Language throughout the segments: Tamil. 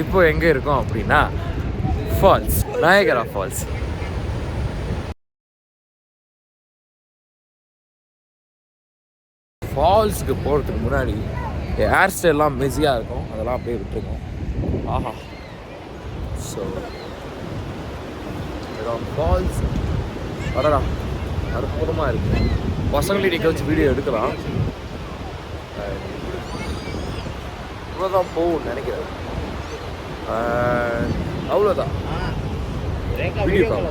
இப்போ எங்கே இருக்கோம் அப்படின்னா ஃபால்ஸ், நயகரா ஃபால்ஸ். ஃபால்ஸுக்கு போகிறதுக்கு முன்னாடி ஹேர் ஸ்டைல்லாம் மெஸியாக இருக்கும், அதெல்லாம் அப்படியே விட்டுருக்கோம். ஆஹா, ஸோ ஃபால்ஸ் வரடா அற்புதமாக இருக்குது. பசங்களையும் நிற்க வச்சு வீடியோ எடுக்கலாம். இவ்வளோதான் போகும்னு நினைக்கிறேன். அவ்வளோதான் வீடியோ கால்.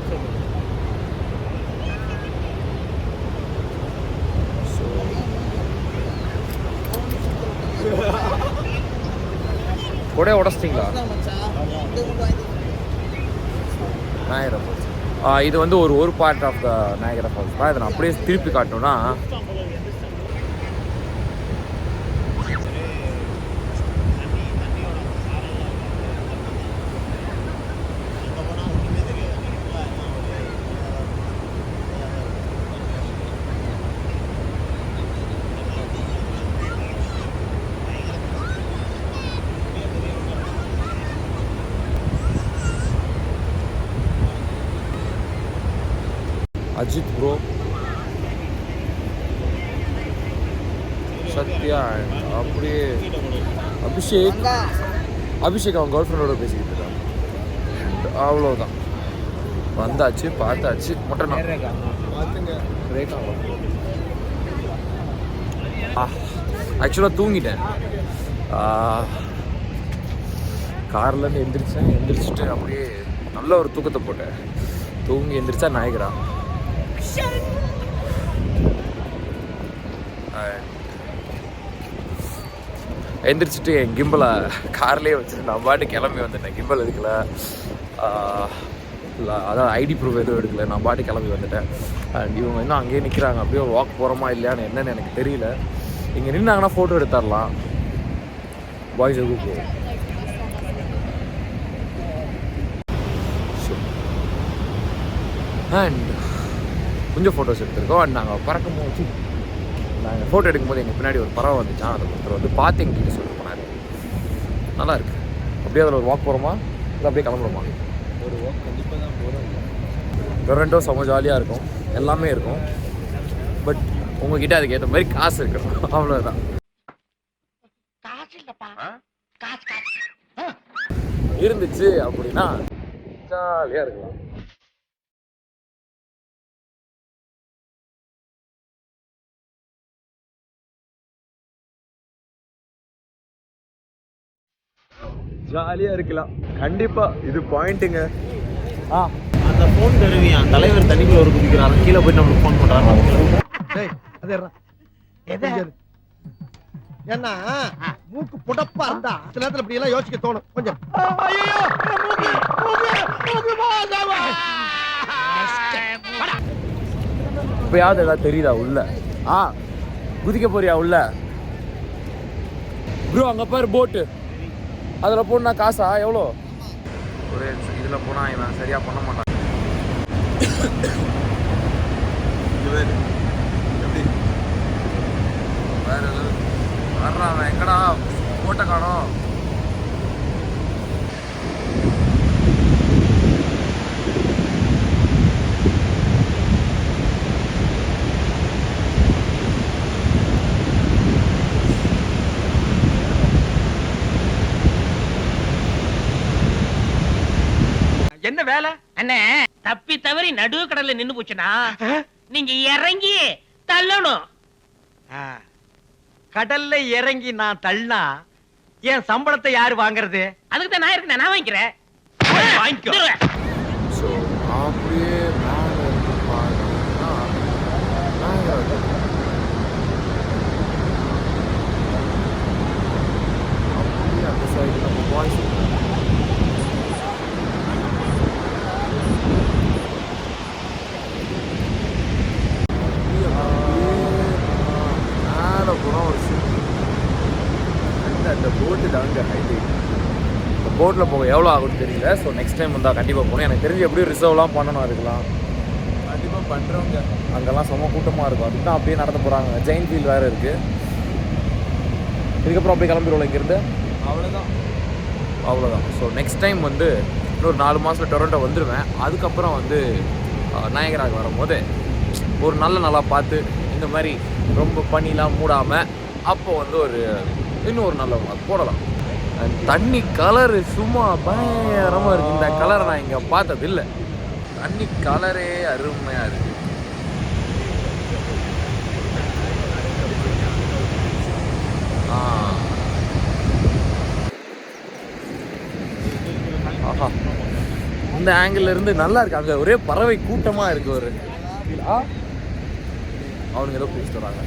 கொடை உடச்சிட்டிங்களா? நயகரா ஃபால்ஸ் இது வந்து ஒரு part of the Niagara falls தான். இதை நான் அப்படியே திருப்பி காட்டணும்னா அஜித் ப்ரோ, சத்யா அண்ட் அப்படியே அபிஷேக் அவன் கேர்ள் ஃப்ரெண்டோட பேசிக்கிட்டு இருக்கான். அவ்வளோதான், வந்தாச்சு, பார்த்தாச்சு. மொட்டை ரேகா ஆக்சுவலாக தூங்கிட்டேன். கார்லேருந்து எந்திரிச்சிட்டு அப்படியே நல்ல ஒரு தூக்கத்தை போட்டேன். தூங்கி எந்திரிச்சா நயகரா. எந்திரிச்சிட்டு என் கிம்பலை கார்லேயே வச்சுட்டு நான் பாட்டு கிளம்பி வந்துட்டேன். கிம்பல் எடுக்கல, அதான் ஐடி ப்ரூஃப் எதுவும் எடுக்கல, நான் பாட்டு கிளம்பி வந்துட்டேன். அண்ட் இவங்க இன்னும் அங்கேயே நிற்கிறாங்க. அப்படியே வாக் போகிறோமா இல்லையான்னு என்னன்னு எனக்கு தெரியல. இங்கே நின்னாங்கன்னா ஃபோட்டோ எடுத்துடலாம். பாய்ஸ் எதுவும் போகும். அண்ட் கொஞ்சம் ஃபோட்டோஸ் எடுத்திருக்கோம். அண்ட் நாங்கள் பறக்கும் போது நாங்கள் ஃபோட்டோ எடுக்கும்போது எங்கள் பின்னாடி ஒரு பறவை வந்துச்சான். அதை ஒருத்தர் வந்து பார்த்து எங்கிட்ட சொல்லிட்டு போனார். நல்லா இருக்குது. அப்படியே அதில் ஒரு வாக் போகிறோமா இல்லை அப்படியே கிளம்புறோமா? ஒரு வாக் கண்டிப்பாக தான் போகிறோம். டொரண்டோ செம்ம ஜாலியாக இருக்கும், எல்லாமே இருக்கும். பட் உங்ககிட்ட அதுக்கு ஏற்ற மாதிரி காசு இருக்கணும், அவ்வளோதான். இருந்துச்சு அப்படின்னா ஜாலியாக இருக்கலாம். ஜாலியாக இருக்கலாம் கண்டிப்பாக. இது பாயிண்ட்டுங்க. அந்த ஃபோன் தருவியா தலைவர் தண்ணிக்குள்ள ஒரு குதிக்கிறாங்க, கீழே போய் நம்மளுக்கு ஃபோன் பண்ணுறாங்க. ஏன்னா மூக்கு புடப்பா இருந்தா சில நேரத்தில் இப்படி எல்லாம் யோசிக்க தோணும். கொஞ்சம் இப்போயாவது ஏதாவது தெரியுதா உள்ள? குதிக்க போறியா உள்ள? ப்ரோ அங்கே பாரு போட்டு, அதில் போனா காசா எவ்வளோ? ஒரே இதில் போனால் இவன் சரியாக பண்ண மாட்டான். வேற ஏதாவது வர்றான் எங்கடா போட்டை காணோம். என்ன வேலை அண்ணே? தப்பி தவறி நடு கடல்ல நின்னு போச்சுனா நீங்க இறங்கி தள்ளணும். கடல்ல இறங்கி நான் தள்ளனா என் சம்பளத்தை யாரு வாங்குறது? அதுக்கு தான் நான் இருக்கேன், நான் வாங்கிக்கிறேன். ஸோ அப்படியே மேலே இருந்து பார்த்தீங்கன்னா அப்படியே அந்த சைடு நம்ம பாய்ஸ் அந்த போட்டு தாங்க ஹைலைட். இந்த போட்டில் போக எவ்வளோ ஆகும்னு தெரியல. ஸோ நெக்ஸ்ட் டைம் வந்தால் கண்டிப்பாக போகணும். எனக்கு தெரிஞ்சு எப்படியும் ரிசர்வ்லாம் பண்ணணும். அதுக்கெலாம் கண்டிப்பாக பண்ணுறவங்க அங்கெல்லாம் செம்ம கூட்டமாக இருக்கும். அதுக்கு தான் அப்படியே நடந்து போகிறாங்க. ஜெயின் ஃபீல் வேறு இருக்குது. இதுக்கப்புறம் அப்படியே கிளம்பிடுவோம் இங்கேருந்து. அவ்வளோதான். ஸோ நெக்ஸ்ட் டைம் வந்து இன்னொரு 4 மாதத்தில் டொரண்டோ வந்துடுவேன். அதுக்கப்புறம் வந்து நாயகராக வரும்போது ஒரு நல்லா பார்த்து இந்த மாதிரி ரொம்ப பனிலாம் மூடாமல் அப்போ வந்து இன்னும் ஒரு நல்ல போடலாம். தண்ணி கலரு சும்மா பயங்கரமாக இருக்குது. இந்த கலரை நான் இங்கே பார்த்ததில்லை. தண்ணி கலரே அருமையாக இருக்குது. ஆஹா, இந்த ஆங்கிள் இருந்து நல்லா இருக்கு. அங்கே ஒரே பறவை கூட்டமாக இருக்கு. அவனுங்க ஏதோ பேசிட்டு வராங்க.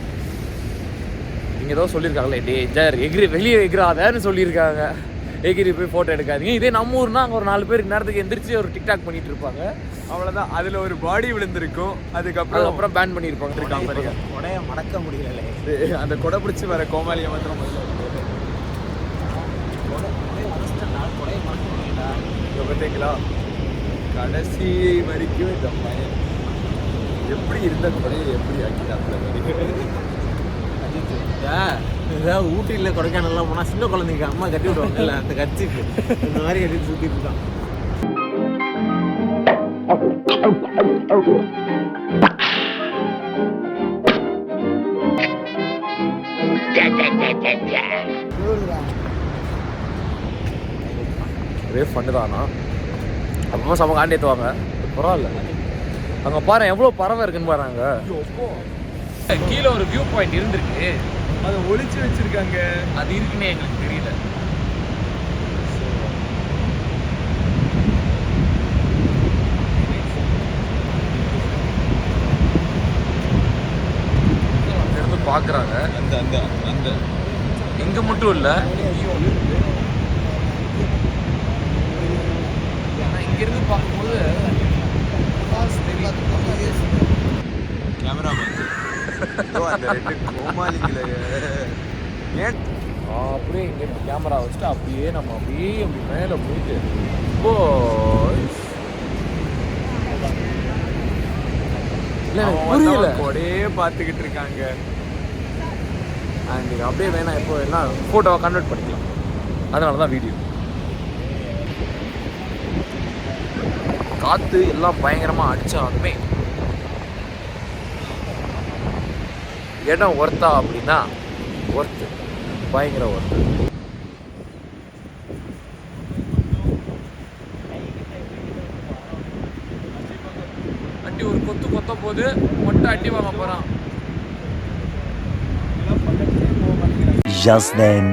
இங்கே ஏதோ சொல்லியிருக்காங்களே, டே ஜர் எகிரி வெளியே எகிராதன்னு சொல்லியிருக்காங்க. எகிரி போய் ஃபோட்டோ எடுக்காதீங்க. இதே நம்ம ஊர்னா அங்கே ஒரு 4 பேர் நேரத்துக்கு எந்திரிச்சு ஒரு டிக்டாக் பண்ணிட்டு இருப்பாங்க. அவ்வளோதான். அதில் ஒரு பாடி விழுந்திருக்கும். அதுக்கப்புறம் பேன் பண்ணியிருப்பாங்க. கொடையை மடக்க முடியல. அந்த கொடை பிடிச்சி வர கோமாளியை மாத்திரம் பார்த்தீங்களா? கடைசி வரைக்கும் இந்த பையன் எப்படி இருந்த கொடையை எப்படி ஆக்கிட்டாங்க. ஏதாவது ஊட்டியில் கொடைக்கானல்லாம் போனால் சின்ன குழந்தைங்க அம்மா கட்டி விடுவாங்கல்ல, அந்த கட்சிக்கு இந்த மாதிரி கட்டி சுற்றிட்டு இருக்கான். ஒரே ஃபண்டு தானா? அப்போ சம காண்டி ஏற்றுவாங்க. பரவாயில்ல. அங்கே பாரு எவ்வளோ பறவை இருக்குன்னு பாருங்க. கீழே ஒரு வியூ பாயிண்ட் இருந்திருக்கு, அதை ஒளிச்சு வச்சிருக்காங்க. அது இருக்குன்னே எங்களுக்கு தெரியல. இருந்து பார்க்குறாங்க. அந்த எங்கே மட்டும் இல்லை, இங்கிருந்து பார்க்கும்போது கேமராமேன் அந்த 2 கோமாளிகளை அப்படியே இங்கே கேமரா வச்சுட்டு அப்படியே நம்ம அப்படி மேலே போயிட்டு புரியல அப்படியே பார்த்துக்கிட்டு இருக்காங்க. அண்ட் அப்படியே வேணா இப்போ என்ன ஃபோட்டோவை கன்வெர்ட் பண்ணிக்கலாம். அதனால தான் வீடியோ. காற்று எல்லாம் பயங்கரமாக அடித்தாலுமே இடம் ஒர்த்தா அப்படின்னா ஒர்த்து, பயங்கர ஒர்த்து. அட்டி ஒரு கொத்த போது மொட்டை அட்டி வாங்க போகிறான். Just then.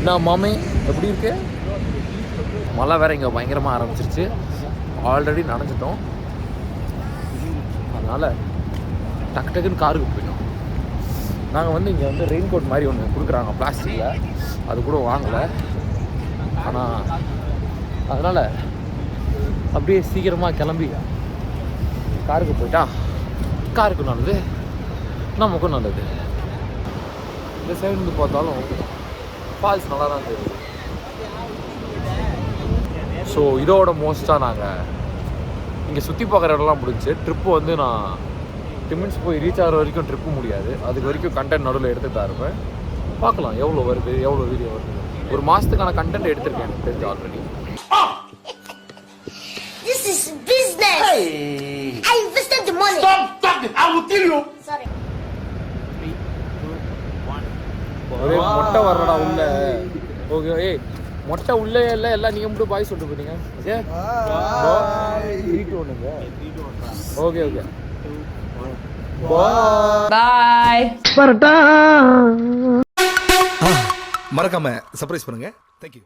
நான் மாமே எப்படி இருக்கு? மழை வேற இங்கே பயங்கரமாக ஆரம்பிச்சிருச்சு. ஆல்ரெடி நனைஞ்சிட்டோம். அதனால் டக்குன்னு காருக்கு போயிட்டோம். நாங்கள் வந்து இங்கே வந்து ரெயின் கோட் மாதிரி ஒன்று கொடுக்குறாங்க பிளாஸ்டிக்கில், அது கூட வாங்கலை. ஆனால் அதனால் அப்படியே சீக்கிரமாக கிளம்பி காருக்கு போயிட்டா காருக்கும் நல்லது, நமக்கும் நல்லது. இந்த சைடு இருந்து பார்த்தாலும் ஃபால்ஸ் நல்லா தான் தெரியுது. ஸோ இதோட மோஸ்ட்டாக நாங்கள் இங்கே சுற்றி பார்க்குற இடம்லாம் முடிஞ்சு. ட்ரிப்பு வந்து நான் டிமின்ஸ் போய் ரீச் ஆகிற வரைக்கும் ட்ரிப்பு முடியாது. அதுக்கு வரைக்கும் கண்டென்ட் நடுவில் எடுத்துகிட்டு தான் இருப்பேன். பார்க்கலாம் எவ்வளோ வருது, எவ்வளோ வீடியோ வருது. ஒரு மாதத்துக்கான கண்டென்ட் எடுத்திருக்கேன் எனக்கு தெரிஞ்சு already. This is business. Hey. I invested the money. Stop it. I will kill you. Sorry. ஒரே மொட்டை வரடா உள்ள. ஓகே. ஏய் மொட்டை உள்ளே இல்லை, எல்லாம் நீங்கள் மட்டும் பாய் சொல்லிட்டு போயிட்டீங்க. Okay bye. மறக்காம சர்ப்ரைஸ் பண்ணுங்க. தேங்க்யூ.